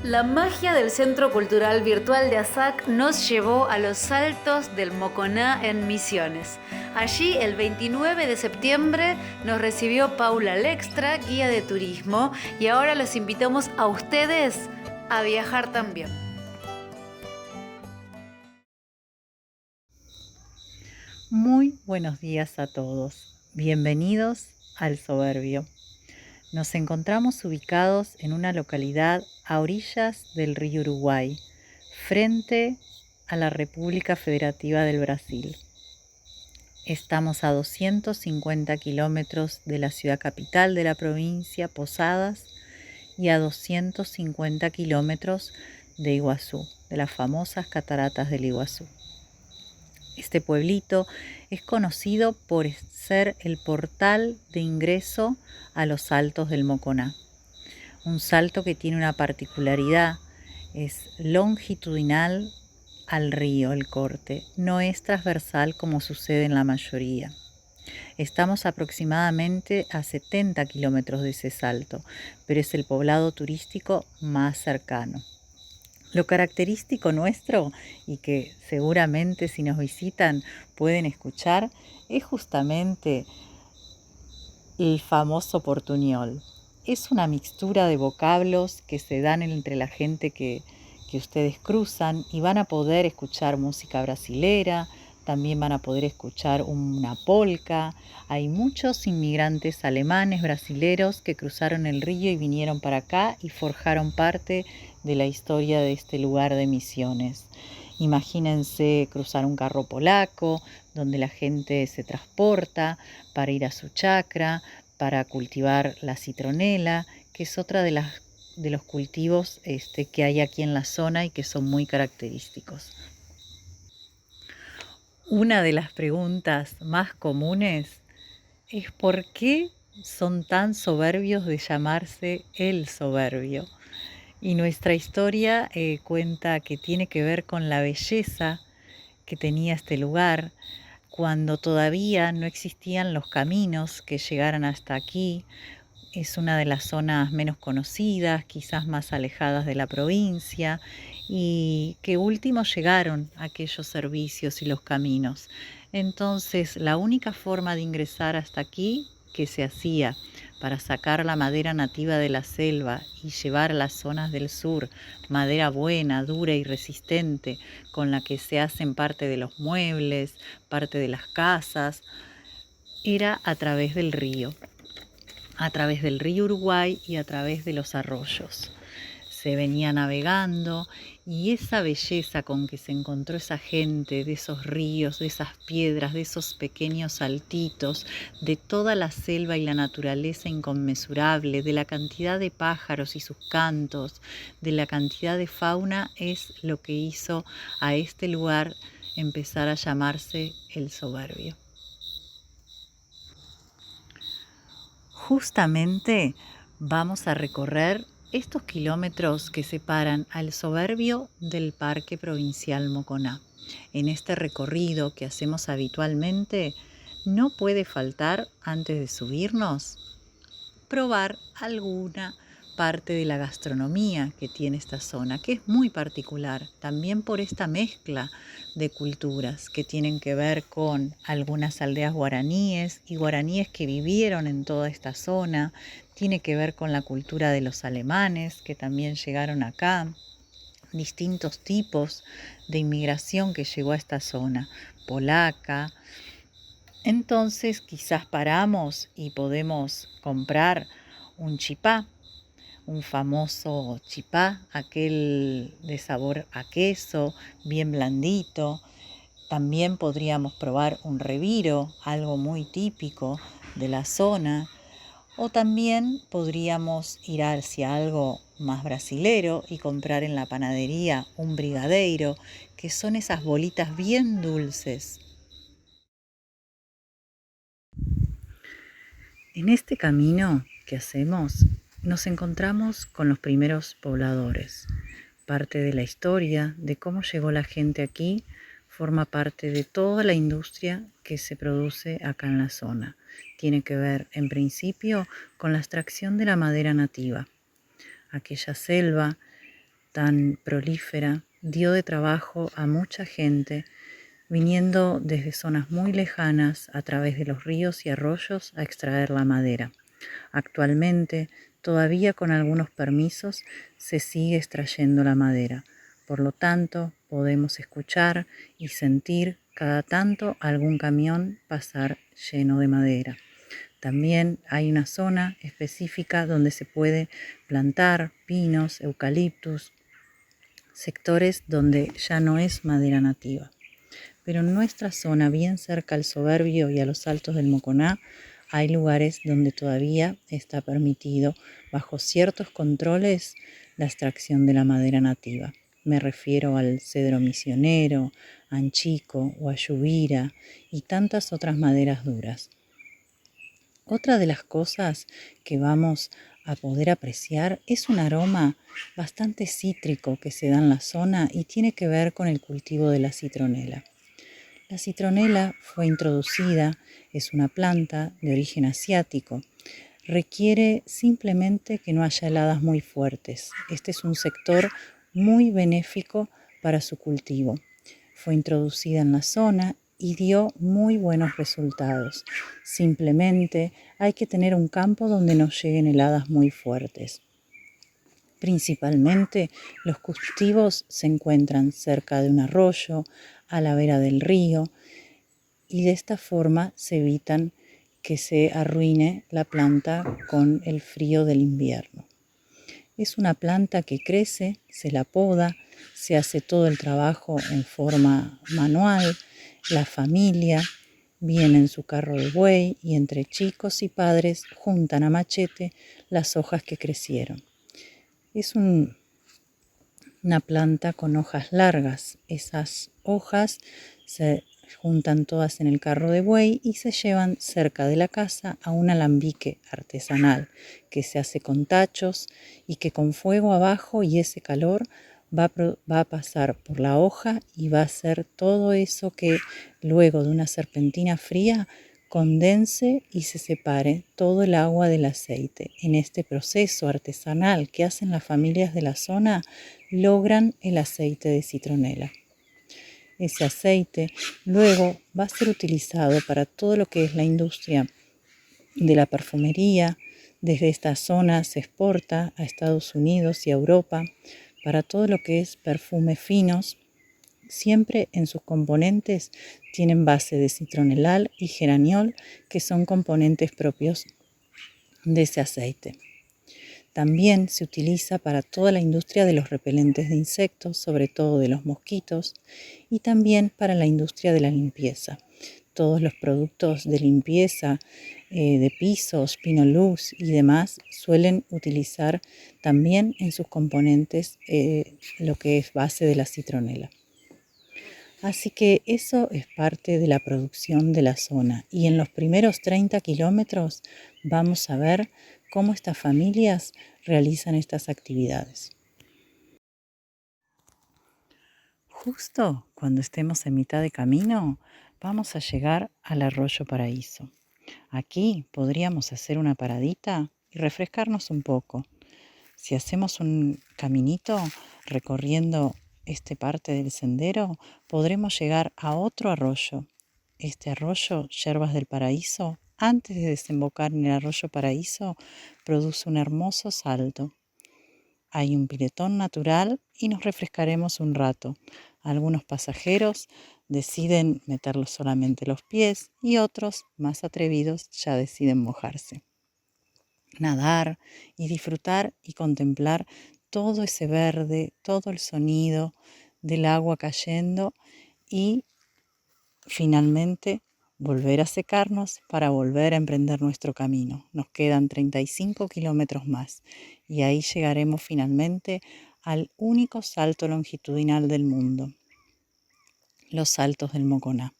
La magia del Centro Cultural Virtual de ASAC nos llevó a los Altos del Moconá en Misiones. Allí, el 29 de septiembre, nos recibió Paula Lextra, guía de turismo, y ahora los invitamos a ustedes a viajar también. Muy buenos días a todos. Bienvenidos al Soberbio. Nos encontramos ubicados en una localidad a orillas del río Uruguay, frente a la República Federativa del Brasil. Estamos a 250 kilómetros de la ciudad capital de la provincia, Posadas, y a 250 kilómetros de Iguazú, de las famosas cataratas del Iguazú. Este pueblito es conocido por ser el portal de ingreso a los Altos del Moconá. Un salto que tiene una particularidad, es longitudinal al río el corte, no es transversal como sucede en la mayoría. Estamos aproximadamente a 70 kilómetros de ese salto, pero es el poblado turístico más cercano. Lo característico nuestro, y que seguramente si nos visitan pueden escuchar, es justamente el famoso portuñol. Es una mixtura de vocablos que se dan entre la gente que ustedes cruzan, y van a poder escuchar música brasilera, también van a poder escuchar una polca. Hay muchos inmigrantes alemanes, brasileros, que cruzaron el río y vinieron para acá y forjaron parte de la historia de este lugar de Misiones. Imagínense cruzar un carro polaco, donde la gente se transporta para ir a su chacra, para cultivar la citronela, que es otra de los cultivos que hay aquí en la zona y que son muy característicos. Una de las preguntas más comunes es ¿por qué son tan soberbios de llamarse el Soberbio? Y nuestra historia cuenta que tiene que ver con la belleza que tenía este lugar cuando todavía no existían los caminos que llegaran hasta aquí. Es una de las zonas menos conocidas, quizás más alejadas de la provincia, y que último llegaron aquellos servicios y los caminos. Entonces, la única forma de ingresar hasta aquí que se hacía para sacar la madera nativa de la selva y llevar a las zonas del sur madera buena, dura y resistente, con la que se hacen parte de los muebles, parte de las casas, era a través del río Uruguay y a través de los arroyos. Se venía navegando, y esa belleza con que se encontró esa gente, de esos ríos, de esas piedras, de esos pequeños saltitos, de toda la selva y la naturaleza inconmensurable, de la cantidad de pájaros y sus cantos, de la cantidad de fauna, es lo que hizo a este lugar empezar a llamarse el Soberbio. Justamente vamos a recorrer estos kilómetros que separan al Soberbio del Parque Provincial Moconá. En este recorrido que hacemos habitualmente, no puede faltar, antes de subirnos, probar alguna parte de la gastronomía que tiene esta zona, que es muy particular, también por esta mezcla de culturas que tienen que ver con algunas aldeas guaraníes y guaraníes que vivieron en toda esta zona, tiene que ver con la cultura de los alemanes que también llegaron acá, distintos tipos de inmigración que llegó a esta zona, polaca. Entonces quizás paramos y podemos comprar un chipá, un famoso chipá, aquel de sabor a queso, bien blandito. También podríamos probar un reviro, algo muy típico de la zona. O también podríamos ir hacia algo más brasilero y comprar en la panadería un brigadeiro, que son esas bolitas bien dulces. En este camino que hacemos, nos encontramos con los primeros pobladores. Parte de la historia de cómo llegó la gente aquí forma parte de toda la industria que se produce acá en la zona. Tiene que ver, en principio, con la extracción de la madera nativa. Aquella selva tan prolífera dio de trabajo a mucha gente viniendo desde zonas muy lejanas a través de los ríos y arroyos a extraer la madera. Actualmente, todavía con algunos permisos, se sigue extrayendo la madera. Por lo tanto, podemos escuchar y sentir cada tanto algún camión pasar lleno de madera. También hay una zona específica donde se puede plantar pinos, eucaliptus, sectores donde ya no es madera nativa. Pero en nuestra zona, bien cerca al Soberbio y a los Altos del Moconá, hay lugares donde todavía está permitido, bajo ciertos controles, la extracción de la madera nativa. Me refiero al cedro misionero, anchico, guayubira y tantas otras maderas duras. Otra de las cosas que vamos a poder apreciar es un aroma bastante cítrico que se da en la zona y tiene que ver con el cultivo de la citronela. La citronela fue introducida, es una planta de origen asiático. Requiere simplemente que no haya heladas muy fuertes. Este es un sector muy benéfico para su cultivo. Fue introducida en la zona y dio muy buenos resultados. Simplemente hay que tener un campo donde no lleguen heladas muy fuertes. Principalmente los cultivos se encuentran cerca de un arroyo, a la vera del río, y de esta forma se evitan que se arruine la planta con el frío del invierno. Es una planta que crece, se la poda, se hace todo el trabajo en forma manual, la familia viene en su carro de buey y entre chicos y padres juntan a machete las hojas que crecieron. Es una planta con hojas largas. Esas hojas se juntan todas en el carro de buey y se llevan cerca de la casa a un alambique artesanal que se hace con tachos y que con fuego abajo y ese calor va a pasar por la hoja y va a hacer todo eso que luego de una serpentina fría condense y se separe todo el agua del aceite. En este proceso artesanal que hacen las familias de la zona, logran el aceite de citronela. Ese aceite luego va a ser utilizado para todo lo que es la industria de la perfumería. Desde esta zona se exporta a Estados Unidos y a Europa para todo lo que es perfumes finos. Siempre en sus componentes tienen base de citronelal y geraniol, que son componentes propios de ese aceite. También se utiliza para toda la industria de los repelentes de insectos, sobre todo de los mosquitos, y también para la industria de la limpieza. Todos los productos de limpieza de pisos, Pinolux y demás suelen utilizar también en sus componentes lo que es base de la citronela. Así que eso es parte de la producción de la zona. Y en los primeros 30 kilómetros vamos a ver cómo estas familias realizan estas actividades. Justo cuando estemos en mitad de camino, vamos a llegar al Arroyo Paraíso. Aquí podríamos hacer una paradita y refrescarnos un poco. Si hacemos un caminito recorriendo esta parte del sendero, podremos llegar a otro arroyo. Este arroyo, Yerbas del Paraíso, antes de desembocar en el Arroyo Paraíso, produce un hermoso salto. Hay un piletón natural y nos refrescaremos un rato. Algunos pasajeros deciden meterlos solamente los pies y otros, más atrevidos, ya deciden mojarse. Nadar y disfrutar y contemplar todo ese verde, todo el sonido del agua cayendo y finalmente volver a secarnos para volver a emprender nuestro camino. Nos quedan 35 kilómetros más y ahí llegaremos finalmente al único salto longitudinal del mundo, los Saltos del Moconá.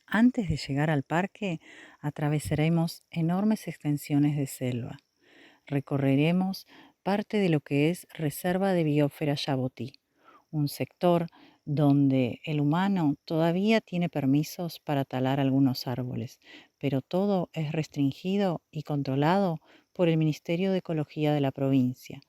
Antes de llegar al parque, atravesaremos enormes extensiones de selva. Recorreremos parte de lo que es Reserva de Biósfera Yabotí, un sector donde el humano todavía tiene permisos para talar algunos árboles, pero todo es restringido y controlado por el Ministerio de Ecología de la provincia.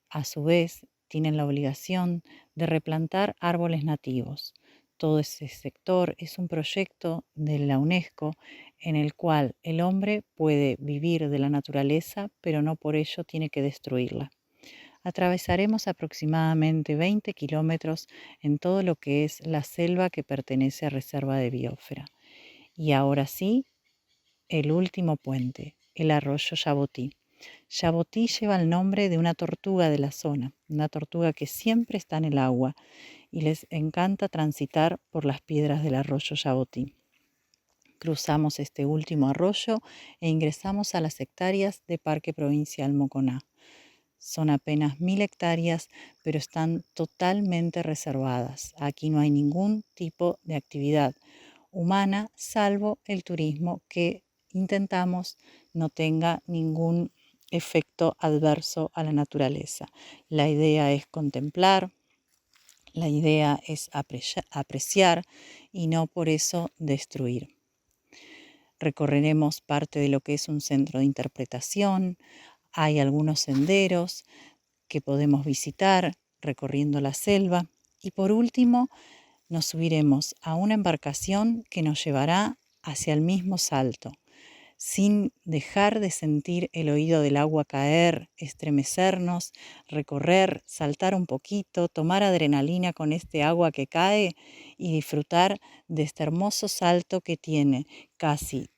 A su vez, tienen la obligación de replantar árboles nativos. Todo ese sector es un proyecto de la UNESCO en el cual el hombre puede vivir de la naturaleza, pero no por ello tiene que destruirla. Atravesaremos aproximadamente 20 kilómetros en todo lo que es la selva que pertenece a Reserva de Biosfera. Y ahora sí, el último puente, el arroyo Yabotí. Yabotí lleva el nombre de una tortuga de la zona, una tortuga que siempre está en el agua y les encanta transitar por las piedras del arroyo Yabotí. Cruzamos este último arroyo e ingresamos a las hectáreas de Parque Provincial Moconá. Son apenas 1000 hectáreas, pero están totalmente reservadas. Aquí no hay ningún tipo de actividad humana, salvo el turismo que intentamos no tenga ningún efecto adverso a la naturaleza. La idea es contemplar, la idea es apreciar y no por eso destruir. Recorreremos parte de lo que es un centro de interpretación. Hay algunos senderos que podemos visitar recorriendo la selva y por último nos subiremos a una embarcación que nos llevará hacia el mismo salto, sin dejar de sentir el oído del agua caer, estremecernos, recorrer, saltar un poquito, tomar adrenalina con este agua que cae y disfrutar de este hermoso salto que tiene casi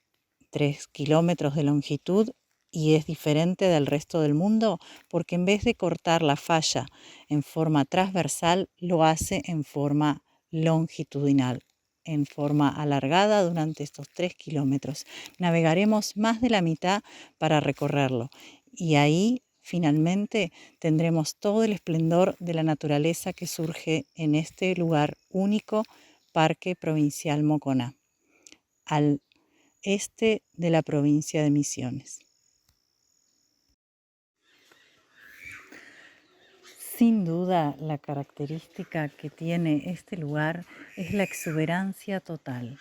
3 kilómetros de longitud y es diferente del resto del mundo porque en vez de cortar la falla en forma transversal, lo hace en forma longitudinal, en forma alargada durante estos 3 kilómetros. Navegaremos más de la mitad para recorrerlo y ahí finalmente tendremos todo el esplendor de la naturaleza que surge en este lugar único, Parque Provincial Moconá, al este de la provincia de Misiones. Sin duda, la característica que tiene este lugar es la exuberancia total,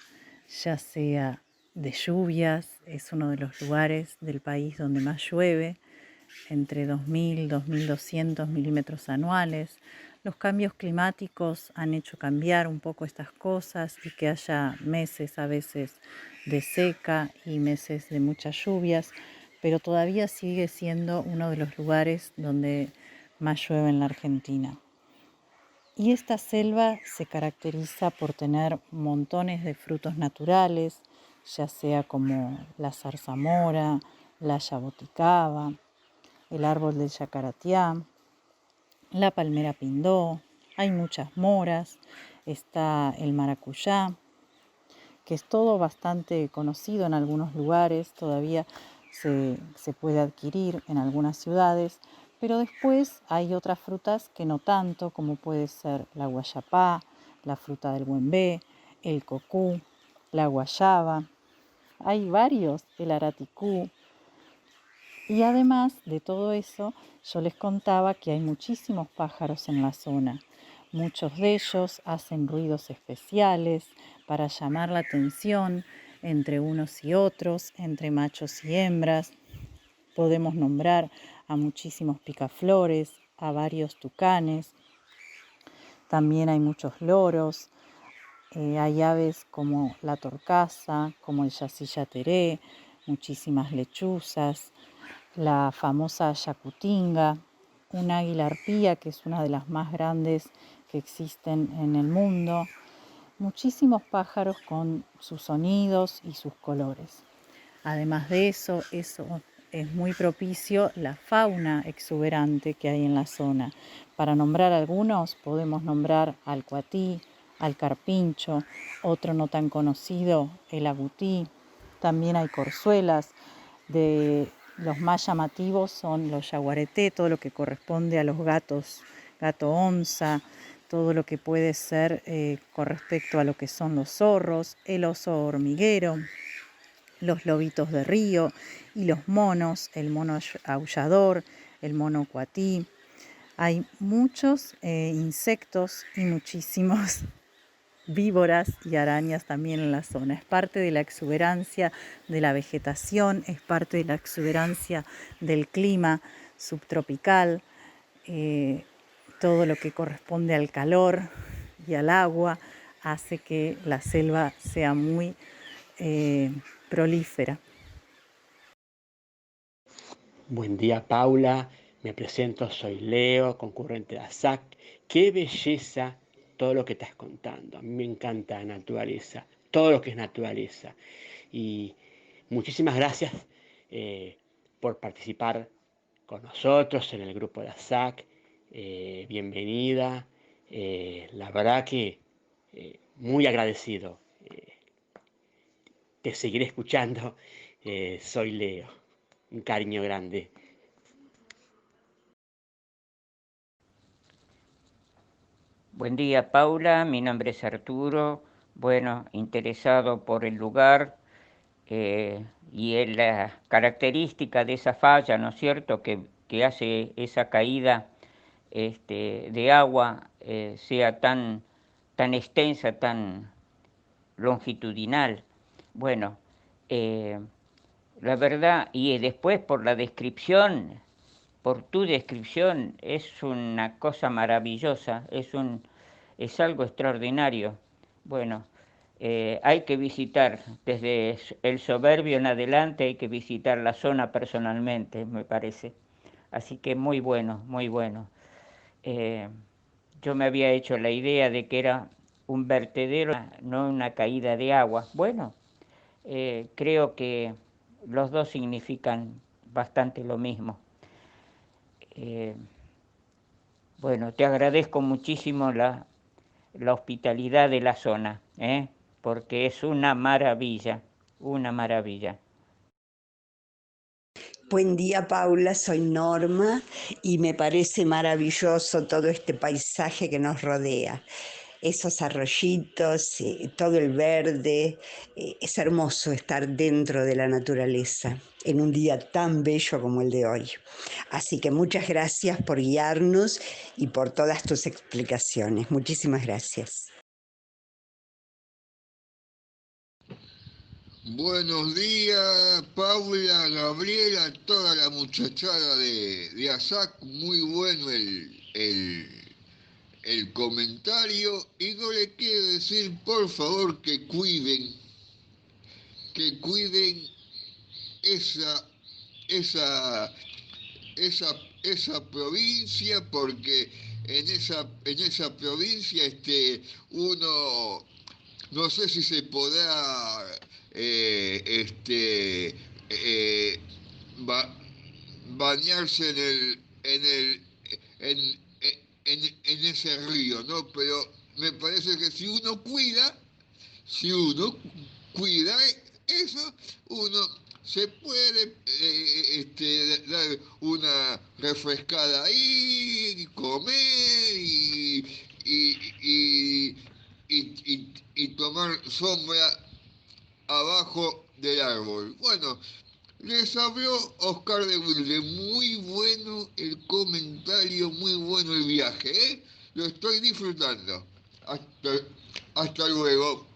ya sea de lluvias, es uno de los lugares del país donde más llueve, entre 2000 y 2200 milímetros anuales. Los cambios climáticos han hecho cambiar un poco estas cosas y que haya meses a veces de seca y meses de muchas lluvias, pero todavía sigue siendo uno de los lugares donde más llueve en la Argentina. Y esta selva se caracteriza por tener montones de frutos naturales, ya sea como la zarzamora, la yaboticaba, el árbol del yacaratiá, la palmera pindó, hay muchas moras, está el maracuyá, que es todo bastante conocido en algunos lugares, todavía se puede adquirir en algunas ciudades, pero después hay otras frutas que no tanto, como puede ser la guayapá, la fruta del güembé, el cocú, la guayaba, hay varios, el araticú. Y además de todo eso, yo les contaba que hay muchísimos pájaros en la zona. Muchos de ellos hacen ruidos especiales para llamar la atención entre unos y otros, entre machos y hembras. Podemos nombrar a muchísimos picaflores, a varios tucanes. También hay muchos loros. Hay aves como la torcaza, como el yacilla teré, muchísimas lechuzas, la famosa yacutinga, un águila arpía que es una de las más grandes que existen en el mundo, muchísimos pájaros con sus sonidos y sus colores. Además de eso es muy propicio la fauna exuberante que hay en la zona. Para nombrar algunos, podemos nombrar al cuatí, al carpincho, otro no tan conocido, el agutí. También hay corzuelas. De los más llamativos son los yaguareté, todo lo que corresponde a los gatos, gato onza, todo lo que puede ser con respecto a lo que son los zorros, el oso hormiguero, los lobitos de río y los monos, el mono aullador, el mono cuatí. Hay muchos insectos y muchísimos víboras y arañas también en la zona. Es parte de la exuberancia de la vegetación, es parte de la exuberancia del clima subtropical, todo lo que corresponde al calor y al agua hace que la selva sea muy prolífera. Buen día, Paula. Me presento, soy Leo, concurrente de ASAC. Qué belleza todo lo que estás contando. A mí me encanta la naturaleza, todo lo que es naturaleza. Y muchísimas gracias por participar con nosotros en el grupo de ASAC. Bienvenida. La verdad que muy agradecido. Te seguiré escuchando. Soy Leo. Un cariño grande. Buen día, Paula. Mi nombre es Arturo. Bueno, interesado por el lugar y en la característica de esa falla, ¿no es cierto?, que hace esa caída de agua sea tan extensa, tan longitudinal. Bueno, la verdad, y después por la descripción, por tu descripción, es una cosa maravillosa, es algo extraordinario. Bueno, hay que visitar, desde el Soberbio en adelante, hay que visitar la zona personalmente, me parece. Así que muy bueno, muy bueno. Yo me había hecho la idea de que era un vertedero, no una caída de agua. Bueno, creo que los dos significan bastante lo mismo. Bueno, te agradezco muchísimo la hospitalidad de la zona, porque es una maravilla, una maravilla. Buen día, Paula, soy Norma y me parece maravilloso todo este paisaje que nos rodea. Esos arroyitos, todo el verde, es hermoso estar dentro de la naturaleza en un día tan bello como el de hoy. Así que muchas gracias por guiarnos y por todas tus explicaciones. Muchísimas gracias. Buenos días, Paula, Gabriela, toda la muchachada de ASAC. Muy bueno el comentario. Y no le quiero decir, por favor, que cuiden esa provincia, porque en esa provincia uno no sé si se podrá bañarse en ese río, ¿no? Pero me parece que si uno cuida eso, uno se puede dar una refrescada ahí, comer y tomar sombra abajo del árbol. Bueno, les habló Oscar de Wilde. Muy bueno el comentario, muy bueno el viaje, ¿eh? Lo estoy disfrutando. Hasta luego.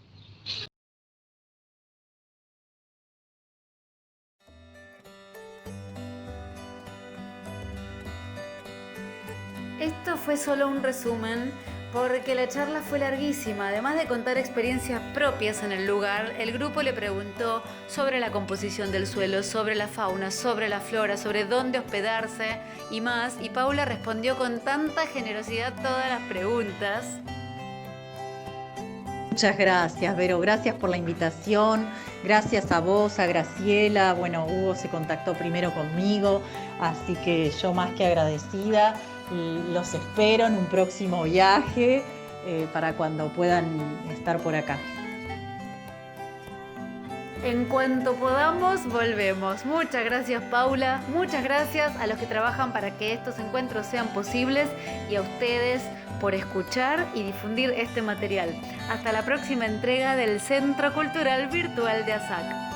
Esto fue solo un resumen porque la charla fue larguísima. Además de contar experiencias propias en el lugar, el grupo le preguntó sobre la composición del suelo, sobre la fauna, sobre la flora, sobre dónde hospedarse y más. Y Paula respondió con tanta generosidad todas las preguntas. Muchas gracias, Vero. Gracias por la invitación. Gracias a vos, a Graciela. Bueno, Hugo se contactó primero conmigo, así que yo más que agradecida. Y los espero en un próximo viaje para cuando puedan estar por acá. En cuanto podamos, volvemos. Muchas gracias, Paula. Muchas gracias a los que trabajan para que estos encuentros sean posibles y a ustedes por escuchar y difundir este material. Hasta la próxima entrega del Centro Cultural Virtual de ASAC.